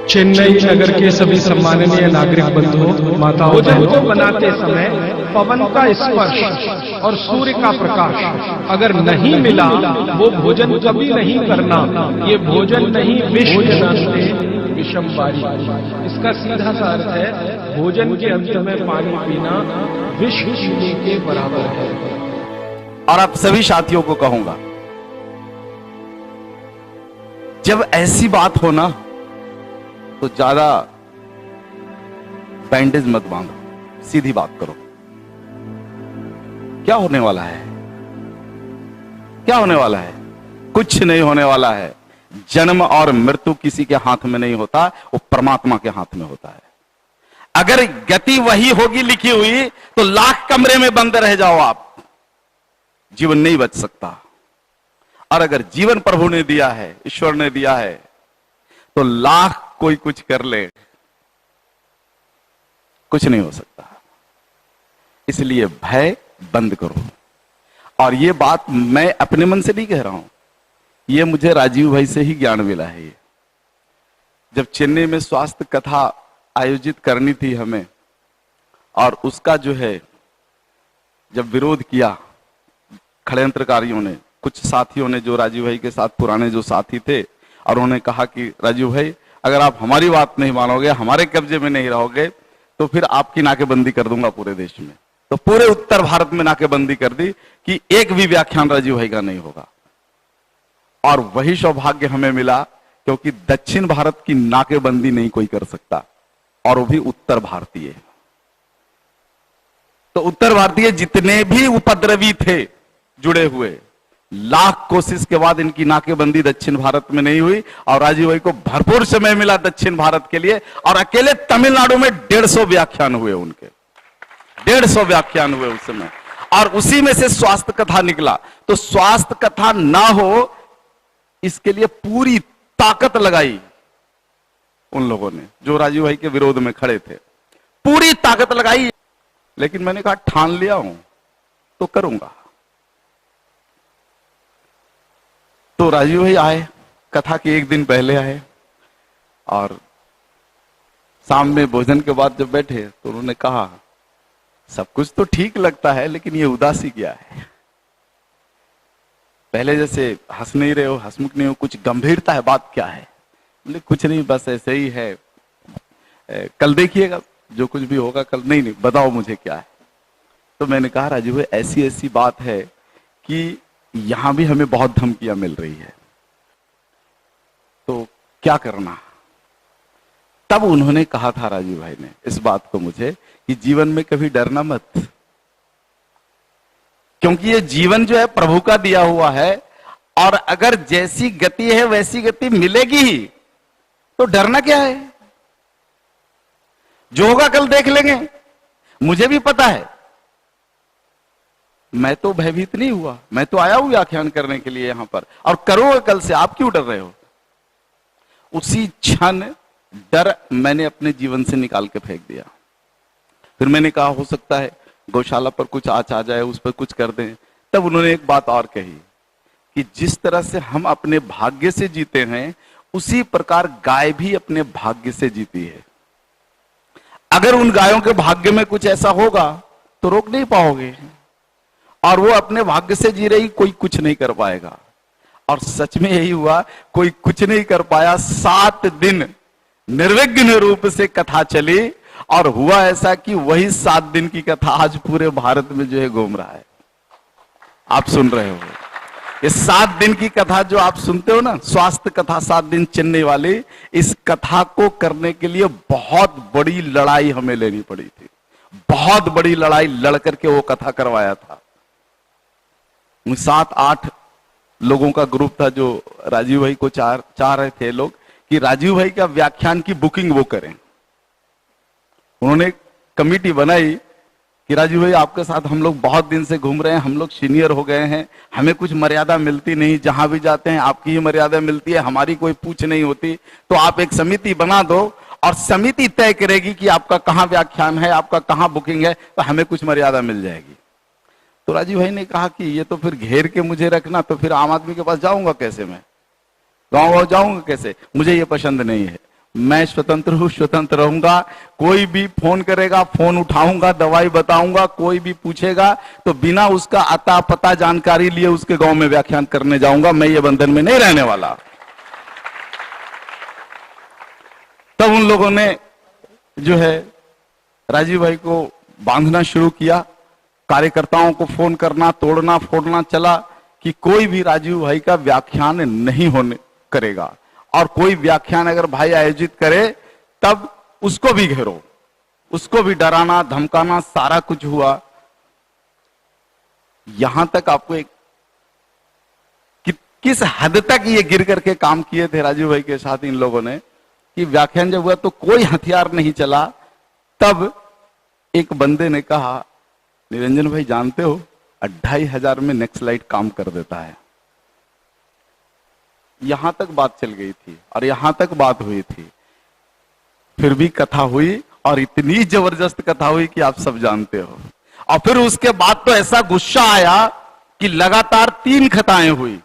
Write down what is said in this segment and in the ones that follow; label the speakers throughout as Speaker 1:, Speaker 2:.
Speaker 1: चेन्नई नगर के सभी सम्माननीय नागरिक बंधुओं, माताओं,
Speaker 2: भोजन को बनाते समय पवन का स्पर्श और सूर्य का प्रकाश अगर नहीं मिला, वो भोजन कभी नहीं करना। ये भोजन नहीं विष विषम बारी। इसका सीधा सा अर्थ है भोजन के अंत में पानी पीना विष पीने के बराबर है।
Speaker 3: और आप सभी साथियों को कहूंगा, जब ऐसी बात हो ना तो ज्यादा बैंडेज मत बांधो, सीधी बात करो। क्या होने वाला है? क्या होने वाला है? कुछ नहीं होने वाला है। जन्म और मृत्यु किसी के हाथ में नहीं होता, वो परमात्मा के हाथ में होता है। अगर गति वही होगी लिखी हुई तो लाख कमरे में बंद रह जाओ आप, जीवन नहीं बच सकता। और अगर जीवन प्रभु ने दिया है, ईश्वर ने दिया है, तो लाख कोई कुछ कर ले, कुछ नहीं हो सकता। इसलिए भय बंद करो। और ये बात मैं अपने मन से नहीं कह रहा हूं, ये मुझे राजीव भाई से ही ज्ञान मिला है। ये जब चेन्नई में स्वास्थ्य कथा आयोजित करनी थी हमें, और उसका जो है जब विरोध किया षड्यंत्रकारियों ने, कुछ साथियों ने जो राजीव भाई के साथ पुराने जो साथी थे, और उन्होंने कहा कि राजीव भाई अगर आप हमारी बात नहीं मानोगे, हमारे कब्जे में नहीं रहोगे, तो फिर आपकी नाकेबंदी कर दूंगा पूरे देश में। तो पूरे उत्तर भारत में नाकेबंदी कर दी कि एक भी व्याख्यान राजीव भाई का नहीं होगा। और वही सौभाग्य हमें मिला, क्योंकि दक्षिण भारत की नाकेबंदी नहीं कोई कर सकता, और वो भी उत्तर भारतीय। तो उत्तर भारतीय जितने भी उपद्रवी थे जुड़े हुए, लाख कोशिश के बाद इनकी नाकेबंदी दक्षिण भारत में नहीं हुई। और राजीव भाई को भरपूर समय मिला दक्षिण भारत के लिए, और अकेले तमिलनाडु में 150 व्याख्यान हुए उनके, 150 व्याख्यान हुए उस समय। और उसी में से स्वास्थ्य कथा निकला। तो स्वास्थ्य कथा ना हो, इसके लिए पूरी ताकत लगाई उन लोगों ने जो राजीव भाई के विरोध में खड़े थे, पूरी ताकत लगाई। लेकिन मैंने कहा ठान लिया हूं तो करूंगा। तो राजीव भाई आए, कथा के एक दिन पहले आए, और शाम में भोजन के बाद जब बैठे तो उन्होंने कहा सब कुछ तो ठीक लगता है, लेकिन ये उदासी क्या है? पहले जैसे हंस नहीं रहे हो, हंसमुख नहीं हो, कुछ गंभीरता है, बात क्या है? बोले कुछ नहीं, बस ऐसे ही है, कल देखिएगा जो कुछ भी होगा कल। नहीं बताओ मुझे क्या है। तो मैंने कहा राजीव भाई ऐसी ऐसी बात है कि यहां भी हमें बहुत धमकियां मिल रही है, तो क्या करना? तब उन्होंने कहा था राजीव भाई ने इस बात को मुझे कि जीवन में कभी डरना मत, क्योंकि ये जीवन जो है प्रभु का दिया हुआ है, और अगर जैसी गति है वैसी गति मिलेगी ही, तो डरना क्या है? जो होगा कल देख लेंगे। मुझे भी पता है, मैं तो भयभीत नहीं हुआ, मैं तो आया हूं व्याख्यान करने के लिए यहां पर, और करूंगा कल से। आप क्यों डर रहे हो? उसी क्षण डर मैंने अपने जीवन से निकाल के फेंक दिया। फिर मैंने कहा हो सकता है गौशाला पर कुछ आँच आ जाए, उस पर कुछ कर दें। तब उन्होंने एक बात और कही कि जिस तरह से हम अपने भाग्य से जीते हैं, उसी प्रकार गाय भी अपने भाग्य से जीती है। अगर उन गायों के भाग्य में कुछ ऐसा होगा तो रोक नहीं पाओगे, और वो अपने भाग्य से जी रही, कोई कुछ नहीं कर पाएगा। और सच में यही हुआ, कोई कुछ नहीं कर पाया। 7 दिन निर्विघ्न रूप से कथा चली, और हुआ ऐसा कि वही 7 दिन की कथा आज पूरे भारत में जो है घूम रहा है। आप सुन रहे हो ये 7 दिन की कथा जो आप सुनते हो ना, स्वास्थ्य कथा 7 दिन चेन्नई वाली, इस कथा को करने के लिए बहुत बड़ी लड़ाई हमें लेनी पड़ी थी। बहुत बड़ी लड़ाई लड़ करके वो कथा करवाया था। 7-8 लोगों का ग्रुप था जो राजीव भाई को चाह रहे थे लोग कि राजीव भाई का व्याख्यान की बुकिंग वो करें। उन्होंने कमेटी बनाई कि राजीव भाई आपके साथ हम लोग बहुत दिन से घूम रहे हैं, हम लोग सीनियर हो गए हैं, हमें कुछ मर्यादा मिलती नहीं, जहां भी जाते हैं आपकी ही मर्यादा मिलती है, हमारी कोई पूछ नहीं होती। तो आप एक समिति बना दो, और समिति तय करेगी कि आपका कहां व्याख्यान है, आपका कहां बुकिंग है, तो हमें कुछ मर्यादा मिल जाएगी। तो राजीव भाई ने कहा कि ये तो फिर घेर के मुझे रखना, तो फिर आम आदमी के पास जाऊंगा कैसे? मैं गाँव जाऊंगा कैसे? मुझे ये पसंद नहीं है। मैं स्वतंत्र हूं, स्वतंत्र रहूंगा। कोई भी फोन करेगा, फोन उठाऊंगा, दवाई बताऊंगा। कोई भी पूछेगा तो बिना उसका अता पता जानकारी लिए उसके गांव में व्याख्यान करने जाऊंगा। मैं ये बंधन में नहीं रहने वाला। तब उन लोगों ने जो है राजीव भाई को बांधना शुरू किया। कार्यकर्ताओं को फोन करना, तोड़ना फोड़ना चला कि कोई भी राजीव भाई का व्याख्यान नहीं होने करेगा, और कोई व्याख्यान अगर भाई आयोजित करे तब उसको भी घेरो, उसको भी डराना धमकाना, सारा कुछ हुआ। यहां तक आपको एक किस हद तक ये गिर करके काम किए थे राजीव भाई के साथ इन लोगों ने, कि व्याख्यान जब हुआ तो कोई हथियार नहीं चला। तब एक बंदे ने कहा, निरंजन भाई जानते हो 2500 में नक्सलाइट काम कर देता है। यहां तक बात चल गई थी और यहां तक बात हुई थी। फिर भी कथा हुई, और इतनी जबरदस्त कथा हुई कि आप सब जानते हो। और फिर उसके बाद तो ऐसा गुस्सा आया कि लगातार 3 कथाएं हुई।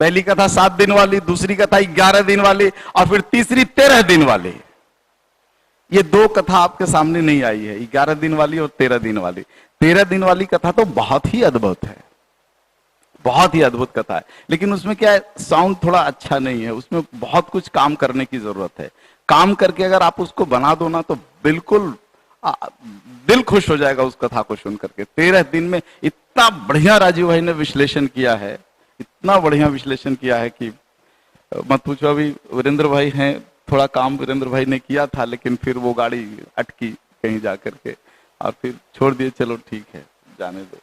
Speaker 3: पहली कथा 7 दिन वाली, दूसरी कथा 11 दिन वाली, और फिर तीसरी 13 दिन वाली। ये 2 कथा आपके सामने नहीं आई है, 11 दिन वाली और 13 दिन वाली। 13 दिन वाली कथा तो बहुत ही अद्भुत है, बहुत ही अद्भुत कथा है। लेकिन उसमें क्या है, साउंड थोड़ा अच्छा नहीं है, उसमें बहुत कुछ काम करने की जरूरत है। काम करके अगर आप उसको बना दो ना तो बिल्कुल दिल खुश हो जाएगा उस कथा को सुन करके। 13 दिन में इतना बढ़िया राजीव भाई ने विश्लेषण किया है, इतना बढ़िया विश्लेषण किया है कि मत पूछो। अभी वीरेंद्र भाई हैं, थोड़ा काम वीरेंद्र भाई ने किया था, लेकिन फिर वो गाड़ी अटकी कहीं जाकर के और फिर छोड़ दिए, चलो ठीक है जाने दो।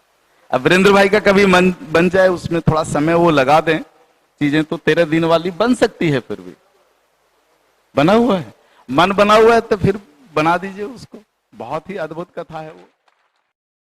Speaker 3: अब वीरेंद्र भाई का कभी मन बन जाए, उसमें थोड़ा समय वो लगा दें चीजें, तो 13 दिन वाली बन सकती है। फिर भी बना हुआ है, मन बना हुआ है तो फिर बना दीजिए उसको। बहुत ही अद्भुत कथा है वो।